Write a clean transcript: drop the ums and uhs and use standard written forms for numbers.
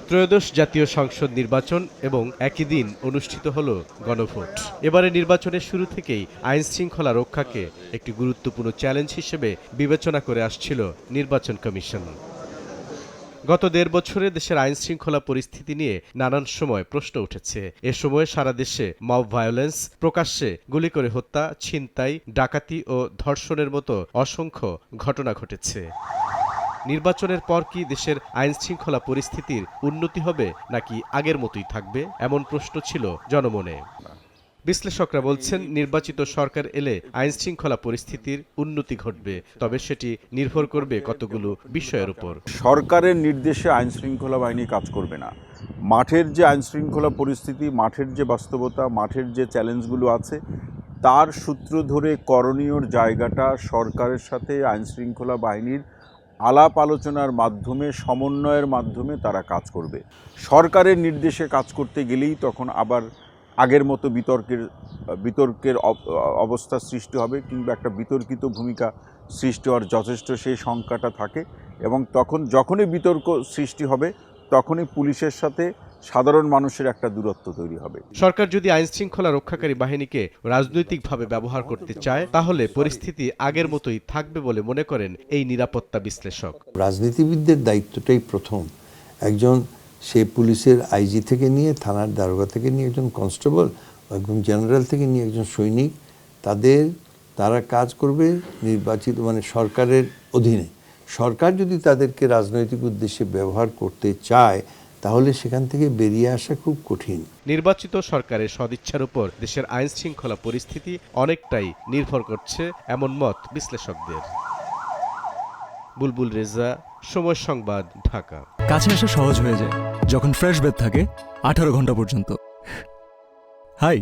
ত্রয়োদশ জাতীয় সংসদ নির্বাচন এবং একই দিন অনুষ্ঠিত হল গণভোট। এবারে নির্বাচনের শুরু থেকেই আইন শৃঙ্খলা রক্ষাকে একটি গুরুত্বপূর্ণ চ্যালেঞ্জ হিসেবে বিবেচনা করে আসছিল নির্বাচন কমিশন। গত ১.৫ বছরে দেশের আইন শৃঙ্খলা পরিস্থিতি নিয়ে নানান সময় প্রশ্ন উঠেছে। এ সময় সারা দেশে মব ভায়োলেন্স, প্রকাশ্যে গুলি করে হত্যা, ছিনতাই, ডাকাতি ও ধর্ষণের মতো অসংখ্য ঘটনা ঘটেছে। নির্বাচনের পর কি দেশের আইন শৃঙ্খলা পরিস্থিতির উন্নতি হবে নাকি আগের মতোই থাকবে, এমন প্রশ্ন ছিল জনমনে। বিশ্লেষকরা বলছেন, নির্বাচিত সরকার এলে আইন শৃঙ্খলা পরিস্থিতির উন্নতি ঘটবে, তবে সেটি নির্ভর করবে কতগুলো বিষয়ের উপর। সরকারের নির্দেশে আইন শৃঙ্খলা বাহিনী কাজ করবে না। মাঠের যে আইন শৃঙ্খলা পরিস্থিতি, মাঠের যে বাস্তবতা, মাঠের যে চ্যালেঞ্জগুলো আছে, তার সূত্র ধরে করণীয় জায়গাটা সরকারের সাথে আইন শৃঙ্খলা বাহিনীর আলাপ আলোচনার মাধ্যমে, সমন্বয়ের মাধ্যমে তারা কাজ করবে। সরকারের নির্দেশে কাজ করতে গেলেই তখন আবার আগের মতো বিতর্কের অবস্থা সৃষ্টি হবে, কিংবা একটা বিতর্কিত ভূমিকা সৃষ্টি হওয়ার যথেষ্ট সেই সংখ্যাটা থাকে। এবং তখন যখনই বিতর্ক সৃষ্টি হবে, তখনই পুলিশের সাথে সাধারণ মানুষের একটা দূরত্ব তৈরি হবে। সরকার যদি আইন শৃঙ্খলা রক্ষাকারী বাহিনীকে রাজনৈতিকভাবে ব্যবহার করতে চায়, তাহলে পরিস্থিতি আগের মতোই থাকবে বলে মনে করেন এই নিরাপত্তা বিশ্লেষক। রাজনীতিবিদদের দায়িত্বটাই প্রথম। একজন সে পুলিশের আইজি থেকে নিয়ে, থানার দারোগা থেকে নিয়ে একজন কনস্টেবল, একজন জেনারেল থেকে নিয়ে একজন সৈনিক, তারা কাজ করবে নির্বাচিত সরকারের অধীনে। সরকার যদি তাদেরকে রাজনৈতিক উদ্দেশ্যে ব্যবহার করতে চায়, তাহলে সেখান থেকে বেরিয়ে আসা খুব কঠিন। নির্বাচিত সরকারের সদিচ্ছার উপর দেশের আইন শৃঙ্খলা পরিস্থিতি অনেকটাই নির্ভর করছে, এমন মত বিশ্লেষকদের। বুলবুল রেজা, সময় সংবাদ, ঢাকা। কাছে আসা সহজ হয়ে যায় যখন ফ্রেশ বেড থাকে 18 ঘন্টা পর্যন্ত। হাই।